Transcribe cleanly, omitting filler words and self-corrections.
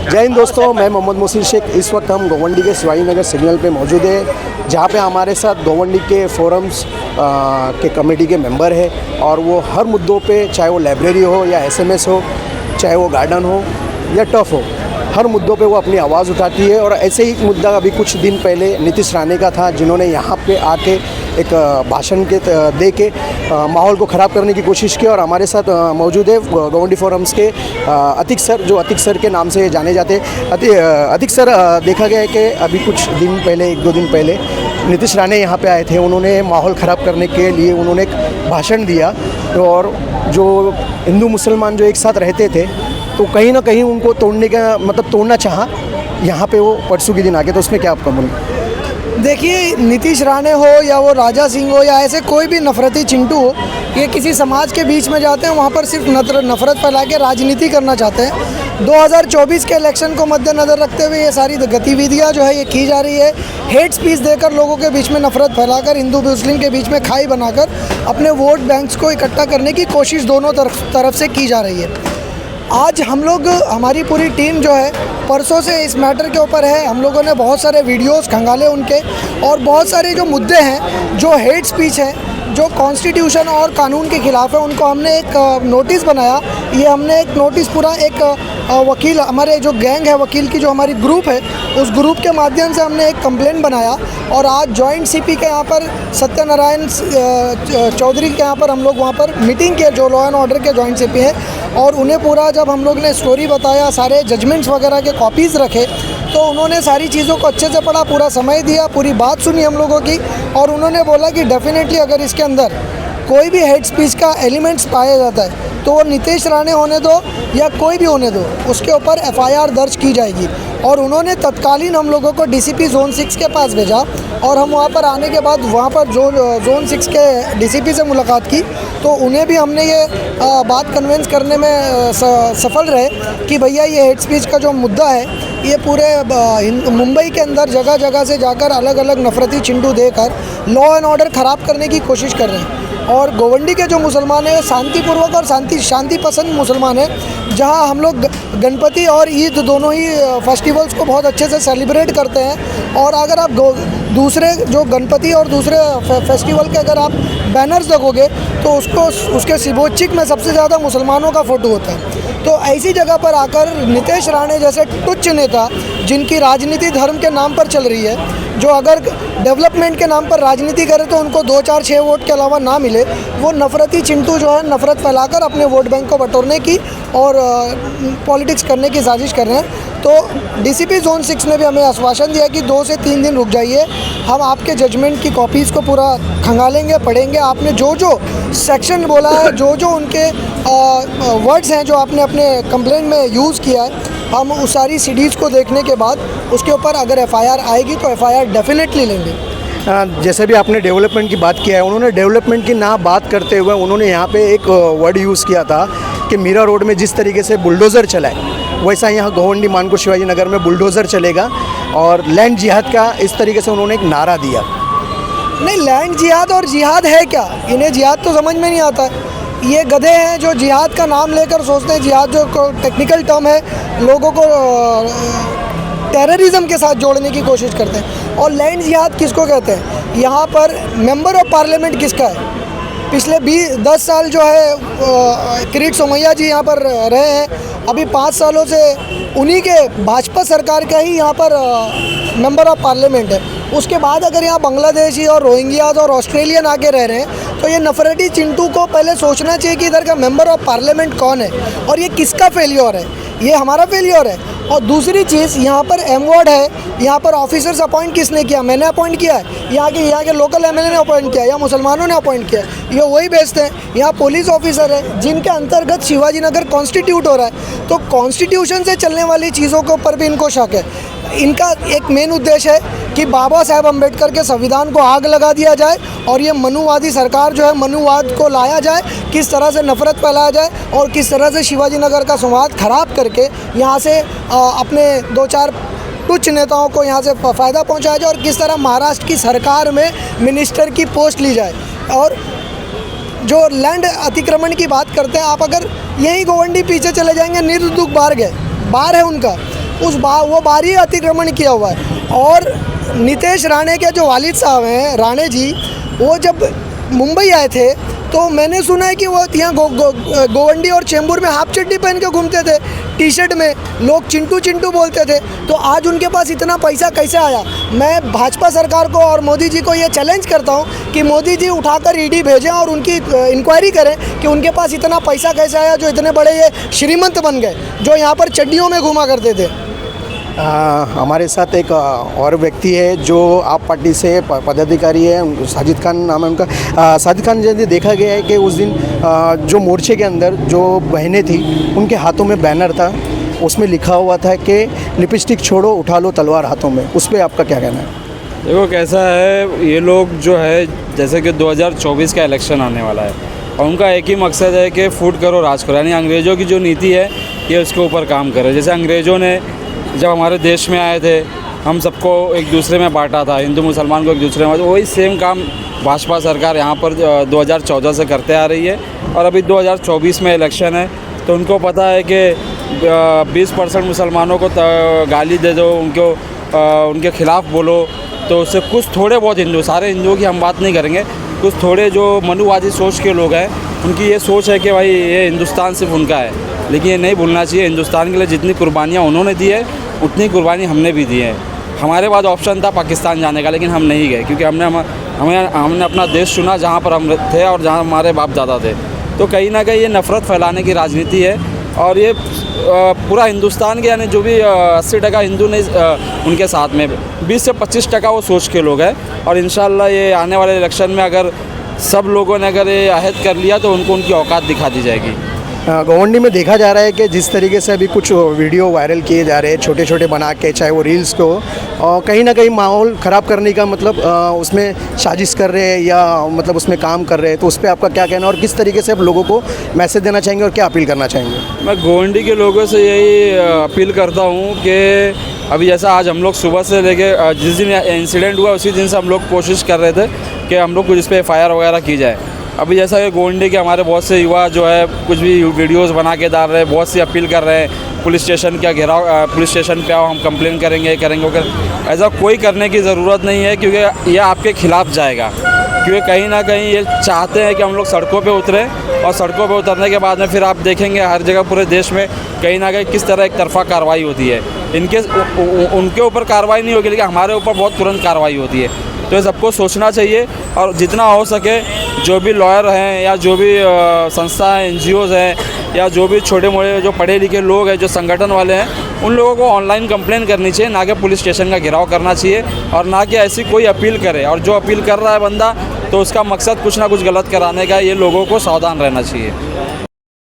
जय हिंद दोस्तों, मैं मोहम्मद मोहसिन शेख। इस वक्त हम गोवंडी के शिवाजी नगर सिग्नल पे मौजूद है, जहाँ पे हमारे साथ गोवंडी के फोरम्स के कमेटी के मेंबर है और वो हर मुद्दों पे, चाहे वो लाइब्रेरी हो या एसएमएस हो, चाहे वो गार्डन हो या टफ हो, हर मुद्दों पे वो अपनी आवाज़ उठाती है। और ऐसे ही मुद्दा अभी कुछ दिन पहले नीतीश राणे का था, जिन्होंने यहाँ पे आके एक भाषण के दे के माहौल को ख़राब करने की कोशिश की। और हमारे साथ मौजूद है गोवंडी फोरम्स के अतिक सर, जो अतिक सर के नाम से जाने जाते हैं। अतिक सर, देखा गया है कि अभी कुछ दिन पहले, 1-2 दिन पहले नीतीश राणे यहाँ पे आए थे। उन्होंने माहौल ख़राब करने के लिए उन्होंने एक भाषण दिया, और जो हिंदू मुसलमान जो एक साथ रहते थे, तो कहीं ना कहीं उनको तोड़ने का मतलब तोड़ना चाहा यहाँ पे वो परसों के दिन आके। तो उसमें क्या आपका मन? देखिए, नीतीश राणे हो या वो राजा सिंह हो या ऐसे कोई भी नफरती चिंटू हो, ये किसी समाज के बीच में जाते हैं, वहाँ पर सिर्फ नफरत फैला के राजनीति करना चाहते हैं। 2024 के इलेक्शन को मद्देनज़र रखते हुए ये सारी गतिविधियाँ जो है ये की जा रही है। हेट स्पीच देकर लोगों के बीच में नफरत फैलाकर, हिंदू मुस्लिम के बीच में खाई बनाकर अपने वोट बैंक्स को इकट्ठा करने की कोशिश दोनों तरफ से की जा रही है। आज हम लोग, हमारी पूरी टीम जो है परसों से इस मैटर के ऊपर है। हम लोगों ने बहुत सारे वीडियोस खंगाले उनके, और बहुत सारे जो मुद्दे हैं, जो हेट स्पीच है, जो कॉन्स्टिट्यूशन और कानून के ख़िलाफ़ है, उनको हमने एक नोटिस बनाया। ये हमने एक नोटिस पूरा एक वकील, हमारे जो गैंग है वकील की, जो हमारी ग्रुप है, उस ग्रुप के माध्यम से हमने एक कंप्लेंट बनाया। और आज जॉइंट सीपी के यहाँ पर सत्यनारायण चौधरी के यहाँ पर हम लोग वहाँ पर मीटिंग किए, जो लॉ एंड ऑर्डर के जॉइंट सीपी हैं। और उन्हें पूरा जब हम लोग ने स्टोरी बताया, सारे जजमेंट्स वगैरह के कॉपीज़ रखे, तो उन्होंने सारी चीज़ों को अच्छे से पढ़ा, पूरा समय दिया, पूरी बात सुनी हम लोगों की। और उन्होंने बोला कि डेफिनेटली अगर इसके अंदर कोई भी हेट स्पीच का एलिमेंट्स पाया जाता है, तो वो नीतीश राणे होने दो या कोई भी होने दो, उसके ऊपर एफआईआर दर्ज की जाएगी। और उन्होंने तत्कालीन हम लोगों को डीसीपी जोन 6 के पास भेजा, और हम वहाँ पर आने के बाद वहाँ पर जोन 6 के डीसीपी से मुलाकात की, तो उन्हें भी हमने ये बात कन्विंस करने में सफल रहे कि भैया ये हेट स्पीच का जो मुद्दा है, ये पूरे मुंबई के अंदर जगह जगह से जाकर अलग अलग नफरती चिंटू देकर लॉ एंड ऑर्डर ख़राब करने की कोशिश कर रहे हैं। और गोवंडी के जो मुसलमान हैं, शांतिपूर्वक और शांति पसंद मुसलमान हैं, जहां हम लोग गणपति और ईद दोनों ही फेस्टिवल्स को बहुत अच्छे से सेलिब्रेट करते हैं। और अगर आप दूसरे जो गणपति और दूसरे फेस्टिवल के अगर आप बैनर्स देखोगे, तो उसके सिबोचिक में सबसे ज़्यादा मुसलमानों का फ़ोटो होता है। तो ऐसी जगह पर आकर नीतीश राणे जैसे तुच्छ नेता, जिनकी राजनीति धर्म के नाम पर चल रही है, जो अगर डेवलपमेंट के नाम पर राजनीति करे तो उनको 2, 4, 6 वोट के अलावा ना मिले, वो नफरती चिंटू जो है नफरत फैलाकर अपने वोट बैंक को बटोरने की और पॉलिटिक्स करने की साजिश कर रहे हैं। तो डीसीपी जोन 6 ने भी हमें आश्वासन दिया कि 2 से 3 दिन रुक जाइए, हम आपके जजमेंट की कॉपीज़ को पूरा खंगालेंगे, पढ़ेंगे। आपने जो जो सेक्शन बोला है, जो जो उनके वर्ड्स हैं जो आपने अपने कंप्लेंट में यूज़ किया है, हम उस सारी सीडीज़ को देखने के बाद उसके ऊपर अगर एफआईआर आएगी तो एफआईआर डेफिनेटली लेंगे। जैसे भी आपने डेवलपमेंट की बात किया है, उन्होंने डेवलपमेंट की ना बात करते हुए उन्होंने यहाँ पे एक वर्ड यूज़ किया था कि मीरा रोड में जिस तरीके से बुलडोज़र चला है, वैसा यहाँ गोवंडी मानकोट शिवाजी नगर में बुलडोज़र चलेगा। और लैंड जिहाद का इस तरीके से उन्होंने एक नारा दिया। नहीं, लैंड जिहाद और जिहाद है क्या? इन्हें जिहाद तो समझ में नहीं आता। ये गधे हैं जो जिहाद का नाम लेकर सोचते हैं, जिहाद जो टेक्निकल टर्म है, लोगों को टेररिज्म के साथ जोड़ने की कोशिश करते हैं। और लैंड जिहाद किसको कहते हैं? यहाँ पर मेंबर ऑफ पार्लियामेंट किसका है? पिछले 10 साल जो है किरीट सोमैया जी यहाँ पर रहे हैं, अभी 5 सालों से उन्हीं के भाजपा सरकार का ही यहाँ पर मेंबर ऑफ पार्लियामेंट है। उसके बाद अगर यहाँ बांग्लादेशी और रोहिंग्याज और ऑस्ट्रेलियन आके रह रहे हैं, तो ये नफरती चिंटू को पहले सोचना चाहिए कि इधर का मेंबर ऑफ पार्लियामेंट कौन है और ये किसका फेलियर है। ये हमारा फेलियर है। और दूसरी चीज़, यहाँ पर एम वार्ड है, यहाँ पर ऑफिसर्स अपॉइंट किसने किया? मैंने अपॉइंट किया है, यहाँ के लोकल एमएलए ने अपॉइंट किया या मुसलमानों ने अपॉइंट किया, ये वही बेचते हैं। यहाँ पुलिस ऑफिसर है जिनके अंतर्गत शिवाजी नगर कॉन्स्टिट्यूट हो रहा है, तो कॉन्स्टिट्यूशन से चलने वाली चीज़ों के ऊपर भी इनको शक है। इनका एक मेन उद्देश्य है कि बाबा साहेब अम्बेडकर के संविधान को आग लगा दिया जाए और ये मनुवादी सरकार जो है, मनुवाद को लाया जाए, किस तरह से नफरत फैलाया जाए और किस तरह से शिवाजी नगर का संवाद खराब करके यहाँ से अपने 2-4 तुच्छ नेताओं को यहाँ से फ़ायदा पहुँचाया जाए, और किस तरह महाराष्ट्र की सरकार में मिनिस्टर की पोस्ट ली जाए। और जो लैंड अतिक्रमण की बात करते हैं, आप अगर यही गोवंडी पीछे चले जाएंगे, निर्दुग बार है उनका, वो बारी अतिक्रमण किया हुआ है। और नीतीश राणे के जो वालिद साहब हैं, राणे जी, वो जब मुंबई आए थे तो मैंने सुना है कि वो यहाँ गोवंडी और चेंबूर में हाफ चड्डी पहन के घूमते थे, टी शर्ट में, लोग चिंटू चिंटू बोलते थे। तो आज उनके पास इतना पैसा कैसे आया? मैं भाजपा सरकार को और मोदी जी को ये चैलेंज करता हूँ कि मोदी जी उठाकर ईडी भेजें और उनकी इंक्वायरी करें कि उनके पास इतना पैसा कैसे आया, जो इतने बड़े ये श्रीमंत बन गए, जो यहाँ पर चड्डियों में घूमा करते थे। हमारे साथ एक और व्यक्ति है जो आप पार्टी से पदाधिकारी है, साजिद खान नाम है उनका। साजिद खान जी, देखा गया है कि उस दिन जो मोर्चे के अंदर जो बहनें थी उनके हाथों में बैनर था, उसमें लिखा हुआ था कि लिपस्टिक छोड़ो उठा लो तलवार हाथों में। उस पर आपका क्या कहना है? देखो कैसा है, ये लोग जो है जैसे कि 2024 का इलेक्शन आने वाला है और उनका एक ही मकसद है कि फूट करो राज करो, यानी अंग्रेज़ों की जो नीति है ये उसके ऊपर काम करे। जैसे अंग्रेज़ों ने जब हमारे देश में आए थे हम सबको एक दूसरे में बांटा था, हिंदू मुसलमान को एक दूसरे में, वही सेम काम भाजपा सरकार यहाँ पर 2014 से करते आ रही है। और अभी 2024 में इलेक्शन है तो उनको पता है कि 20% मुसलमानों को गाली दे दो, उनके ख़िलाफ़ बोलो तो उससे कुछ थोड़े बहुत हिंदू, सारे हिंदुओं की हम बात नहीं करेंगे, कुछ थोड़े जो मनुवादी सोच के लोग हैं उनकी ये सोच है कि भाई ये हिंदुस्तान सिर्फ उनका है। लेकिन ये नहीं भूलना चाहिए, हिंदुस्तान के लिए जितनी कुर्बानियाँ उन्होंने दी है उतनी कुर्बानी हमने भी दी है। हमारे पास ऑप्शन था पाकिस्तान जाने का, लेकिन हम नहीं गए क्योंकि हमने अपना देश चुना जहाँ पर हम थे और जहाँ हमारे बाप दादा थे। तो कहीं ना कहीं ये नफ़रत फैलाने की राजनीति है और ये पूरा हिंदुस्तान के, यानी जो भी 80% हिंदू नहीं उनके साथ में 20 से 25% वो सोच के लोग हैं। और इंशाल्लाह ये आने वाले इलेक्शन में अगर सब लोगों ने अगर ये अहद कर लिया तो उनको उनकी औकात दिखा दी जाएगी। गोवंडी में देखा जा रहा है कि जिस तरीके से अभी कुछ वीडियो वायरल किए जा रहे हैं छोटे छोटे बना के, चाहे वो रील्स को, और कहीं ना कहीं माहौल ख़राब करने का मतलब उसमें साजिश कर रहे हैं या मतलब उसमें काम कर रहे हैं, तो उस पर आपका क्या कहना है और किस तरीके से आप लोगों को मैसेज देना चाहेंगे और क्या अपील करना चाहेंगे? मैं गोवंडी के लोगों से यही अपील करता हूँ कि अभी जैसा आज हम लोग सुबह से लेके जिस दिन इंसिडेंट हुआ उसी दिन से हम लोग कोशिश कर रहे थे कि हम लोग कुछ इस पर FIR वगैरह की जाए। अभी जैसा कि गोवंडी के हमारे बहुत से युवा जो है कुछ भी वीडियोस बना के डाल रहे हैं, बहुत सी अपील कर रहे हैं पुलिस स्टेशन का घेराव, पुलिस स्टेशन पे आओ हम कंप्लेन करेंगे ऐसा कोई करने की ज़रूरत नहीं है क्योंकि ये आपके खिलाफ़ जाएगा। क्योंकि कहीं ना कहीं ये चाहते हैं कि हम लोग सड़कों पे उतरें और सड़कों पे उतरने के बाद में फिर आप देखेंगे हर जगह पूरे देश में कहीं ना कहीं किस तरह एक तरफा कार्रवाई होती है। उनके ऊपर कार्रवाई नहीं होगी लेकिन हमारे ऊपर बहुत तुरंत कार्रवाई होती है। तो ये सबको सोचना चाहिए और जितना हो सके जो भी लॉयर हैं या जो भी संस्था हैं, NGOs हैं या जो भी छोटे मोटे जो पढ़े लिखे लोग हैं, जो संगठन वाले हैं, उन लोगों को ऑनलाइन कंप्लेन करनी चाहिए, ना कि पुलिस स्टेशन का घेराव करना चाहिए और ना कि ऐसी कोई अपील करे। और जो अपील कर रहा है बंदा तो उसका मकसद कुछ ना कुछ गलत कराने का, ये लोगों को सावधान रहना चाहिए।